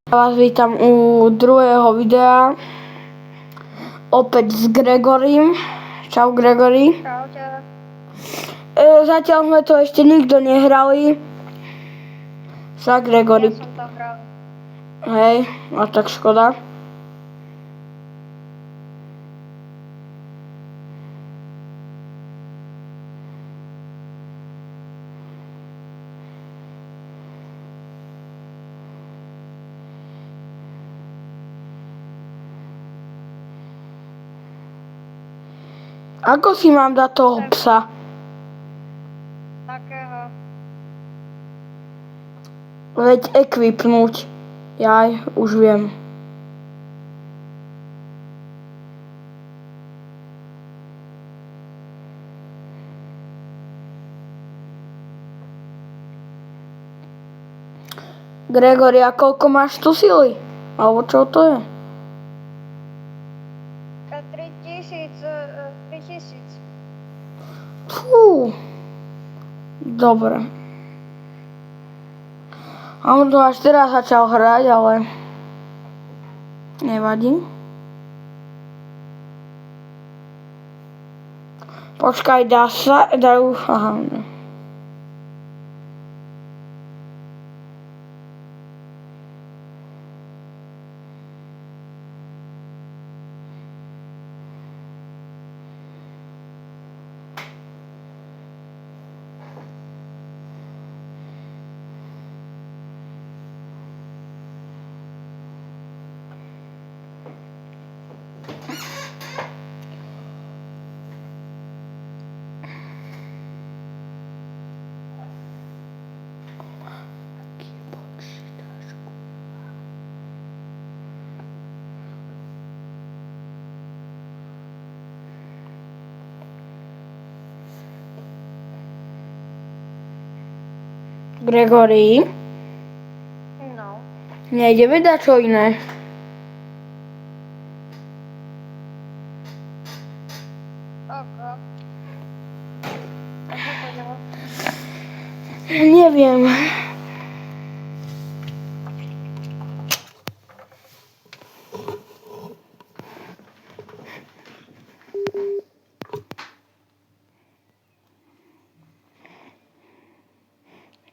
Ja vás vítam u druhého videa, opäť s Gregorym. Čau Gregory. Čaute. Zatiaľ sme to ešte nikto nehrali. Však Gregory. Ja som to hral. Hej, a tak škoda. Ako si mám dať toho psa? Takého. Veď equipnúť. Jaj, už viem. Gregory, a koľko máš tu sily? Alebo čo to je? 3000. Fú. Dobre. A on to až teraz začal hrať, ale nevadí. Počkaj, aha. Gregory, No. nejdeme dať čo iné. Oko. A čo pôjdeme? Neviem.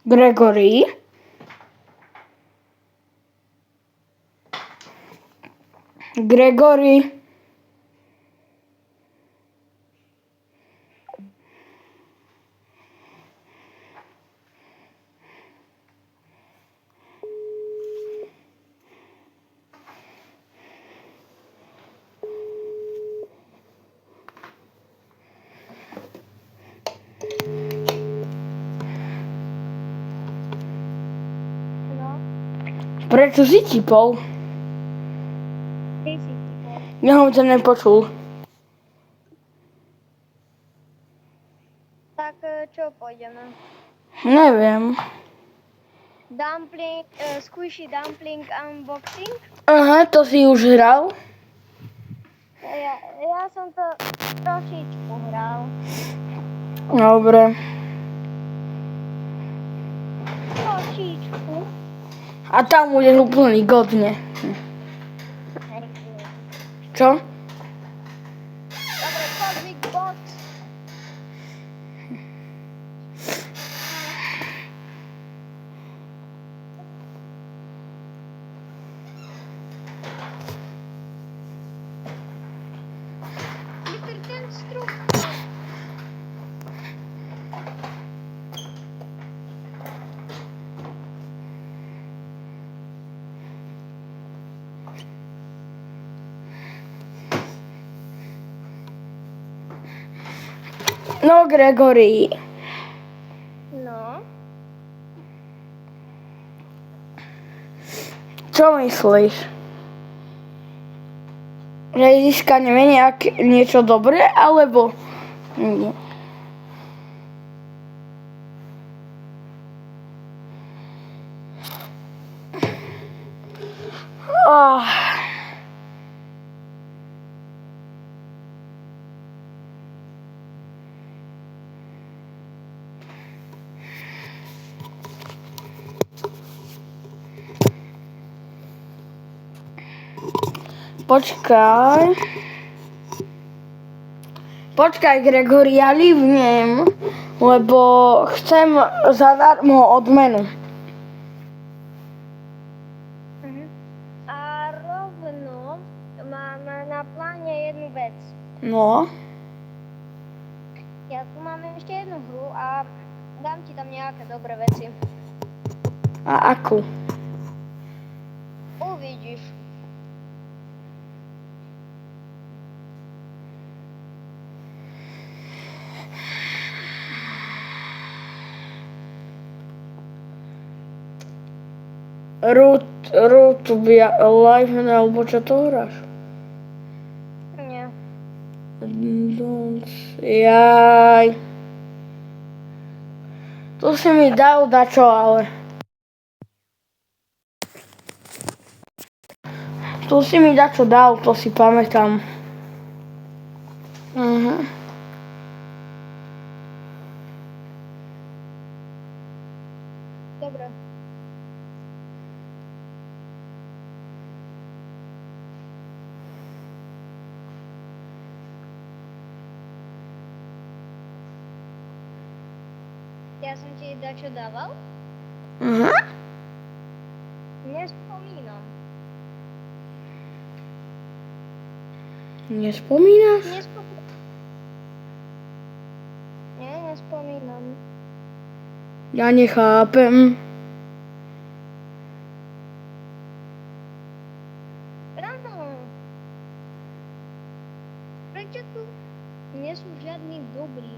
Gregory? Gregory? No. Prečo si tipol? Ty si typol. Ja ho to nepočul. Tak čo pôjdeme? Neviem. Dumpling, squishy dumpling unboxing? Aha, to si už hral? Ja som to trošičku hral. Dobre. Trošičku. A tam budeš úplný godne. Čo? Dobre, Cosmic Box. Peter, ten strop. No, Gregory. No. Čo myslíš? Že získame niečo dobré, alebo nie? Počkaj. Počkaj, Gregory, ja livnem, lebo chcem zadarmo odmenu. A rovno mám na pláne jednu vec. No, Ja tu mám ešte jednu hru a dám ti tam nejaké dobré veci. a akú? Uvidíš. Root Life, alebo čo to hráš? Nie. Jaj. Tu si mi dal dačo, ale... Tu si mi dačo dal, to si pamätám. Dobre. Ja som ti dačo dával? Nespomínam. Nespomínaš? Nie, nespomínam. Ja nechápem. Ráno. Prečo tu nie sú žiadni dobrí?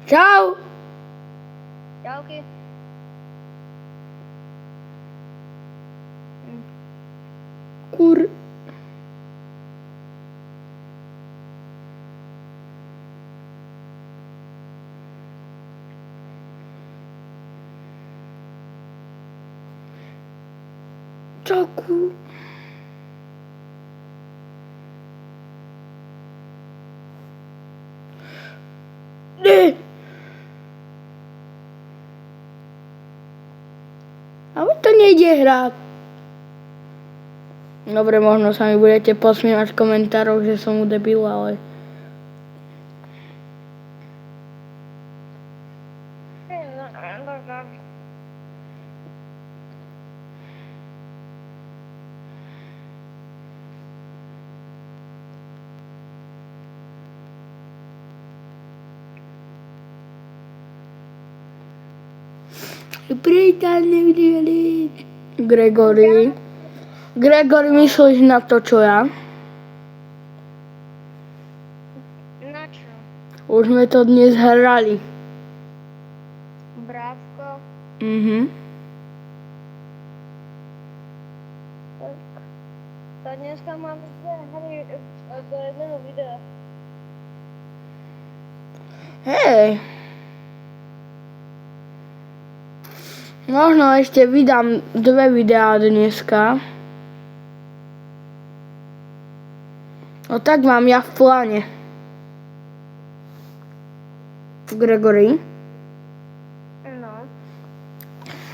Čau. Čauky. Kur... Čauku. Ne. Ale to nejde hrať. Dobre, možno sa mi budete posmievať v komentároch, že som debil, ale... Gregory, myslíš na to, čo ja? Na čo? Už sme to dnes hrali. Brávko. To dneska mám dve hry do jedného videa. Hej. Možno ešte vydám 2 videá dneska. No tak mám ja v pláne. Gregory. No.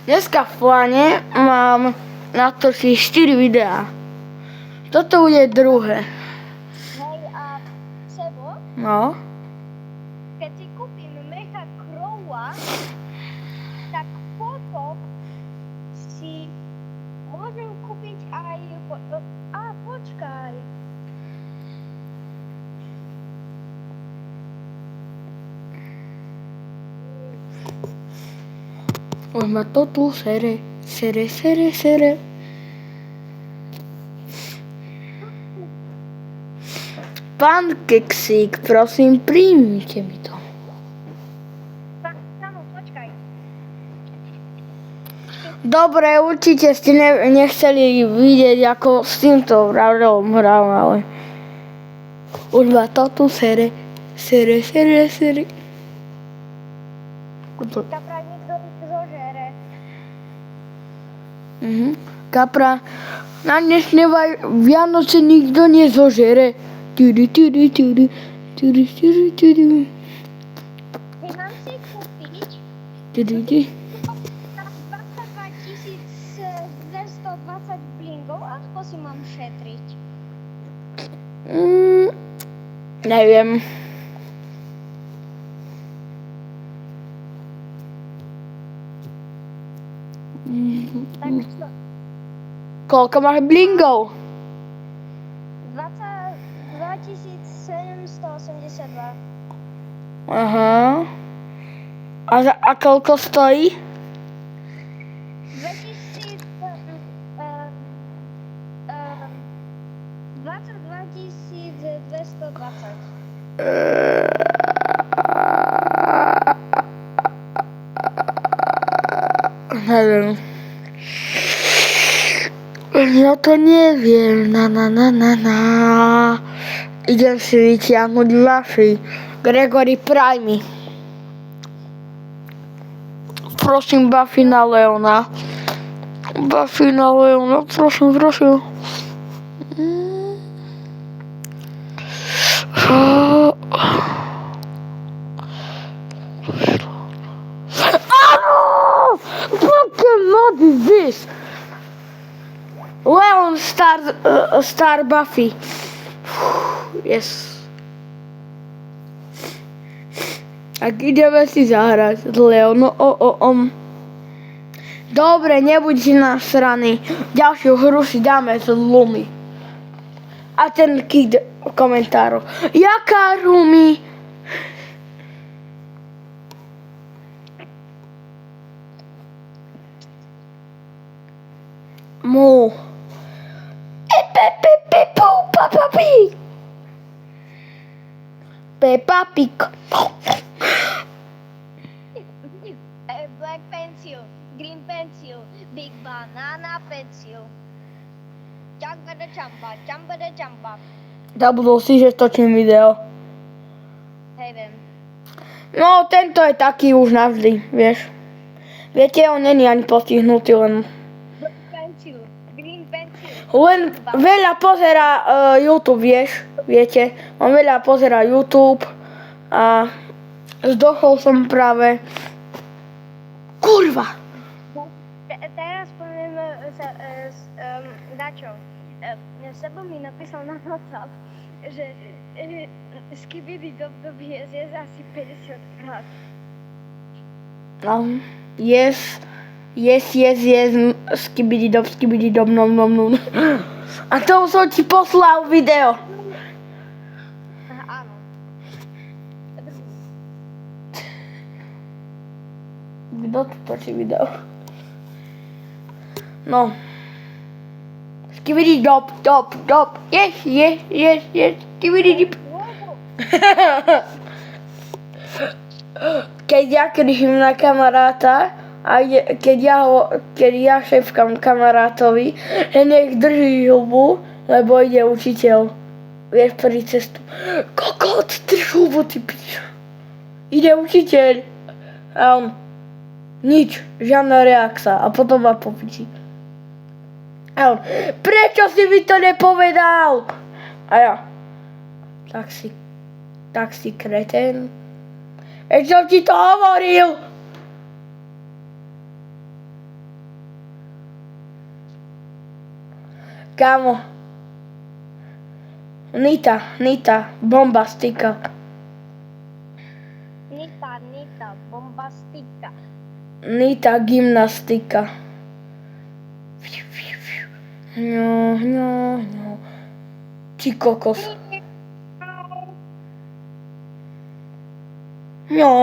Dneska v pláne mám natočiť 4 videá. Toto bude druhé. Hej, a Sebo, No. keď si kúpim Mecha Crowa, tak potom si môžem kúpiť aj... počkaj. Už ma to tu sere. Pán Keksík, prosím, príjmite mi to. Samo, počkaj. Dobre, určite ste nechceli vidieť, ako s týmto vravelom hral, ale... Už ma to tu sere. Kapra niekto zožere. Kapra, na dnešné Vianoce nikto nezožere. Hej, mám si kúpiť Ty. 22 220 blingov, ako si mám šetriť? Neviem. Tak Koľko máš blingov? 2782. Aha. A koľko stojí? 22 220. Neviem. Ja to neviem. Na. Idem si vytiahnuť Buffy. Gregory Prime. Prosím, Buffy na Leona. Prosím. What is this? Leon Star Buffy. Yes. Tak ideme si zahrať Leon. Dobre, nebuď nasraný. Ďalšiu hru si dáme z Lumy. A ten kid v komentároch. Jaká Lumi? Mu. Peppa Pig. Black pencil, green pencil, big banana pencil. Jumba da jumba. Zabudol si, že točím video. Hej, viem. No, tento je taký už navždy, vieš. Viete, on není ani postihnutý, len... Black pencil, green pencil. Len veľa pozerá YouTube, vieš, viete. On veľa pozerá YouTube a zdochol som práve. Kurva! Teraz poviem dačo. Sebo mi napísal na WhatsApp, že skibidi dob je zjes asi 50 krát. Yes, skibidi dob, nom. A to som ti poslal video. Áno. Kto tu točí video? No. Skibidi dob. Yes, skibidi dip. Keď ja kričím na kamaráta a keď ja šepkám kamarátovi, že nech drží hubu, lebo ide učiteľ. Vieš, pri cestu. Kokot, drž hubu, ty pič. Ide učiteľ. A on, nič, žiadna reakcia. A potom ma popičí. A on, prečo si mi to nepovedal? A ja, tak si kreten. Veď som ti to hovoril! Kámo. Nita, bombastika. Nita, bombastika. Nita, gymnastika. No. Ty kokos. No.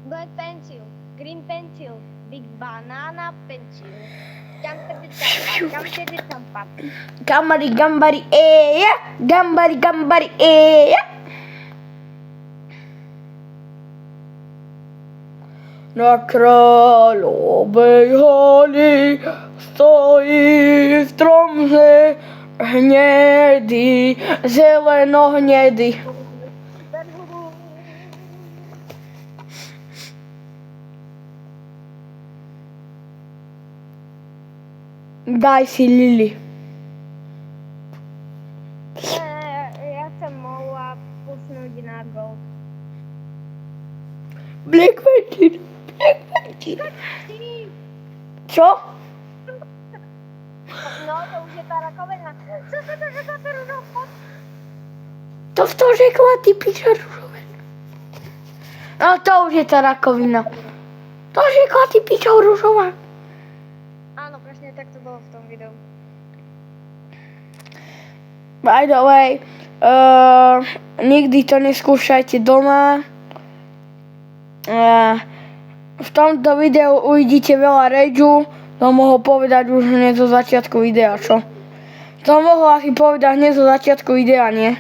Black pencil, green pencil, big banana pencil. Jumpa. Gambari, eja. Gambari, eja. Na kráľovej holi stojí strom hnedý, zeleno-hnedý. Daj si Lily. Ja som mohla pusnúť na na gold. Black Panther. Black Panther. Čo? No, to už je tá rakovina. Co sa to řekla ten rúžovku? To řekla ty piča rúžové. No to už je tá rakovina. To řekla ty piča rúžová. Áno, presne tak to bolo v tom videu. By the way, nikdy to neskúšajte doma. V tomto videu uvidíte veľa rageu. To mohol povedať už hneď zo začiatku videa, čo? To mohol asi povedať hneď zo začiatku videa, nie?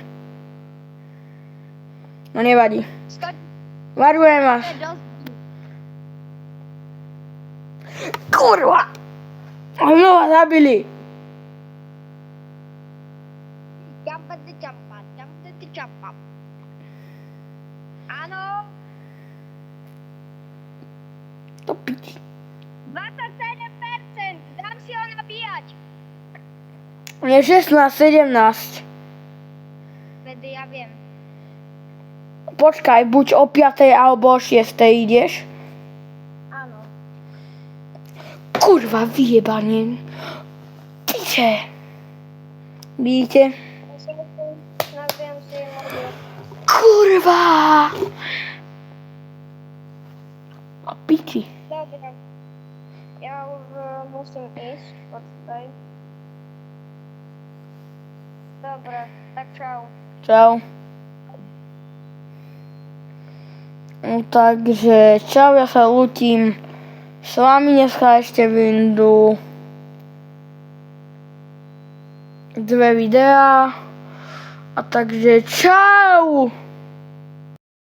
No nevadí. Varujem vás. Kurva! Ono vás zabili. Jumpa. Áno, To piči. 27%, dám si ho nabíjať. Je 16, 17. Vedy, ja viem. Počkaj, buď o 5 alebo o 6 ideš. Áno. Kurva, vyjebanie. Piče. Vidíte? Nazviem si mobil. Kurva. A piči. Dobre. Ja už musím ísť. Počkaj. Dobre, tak čau. Čau. No, takže čau, ja sa lútim. S vami dneska ešte vyjdú 2 videá. A takže čau.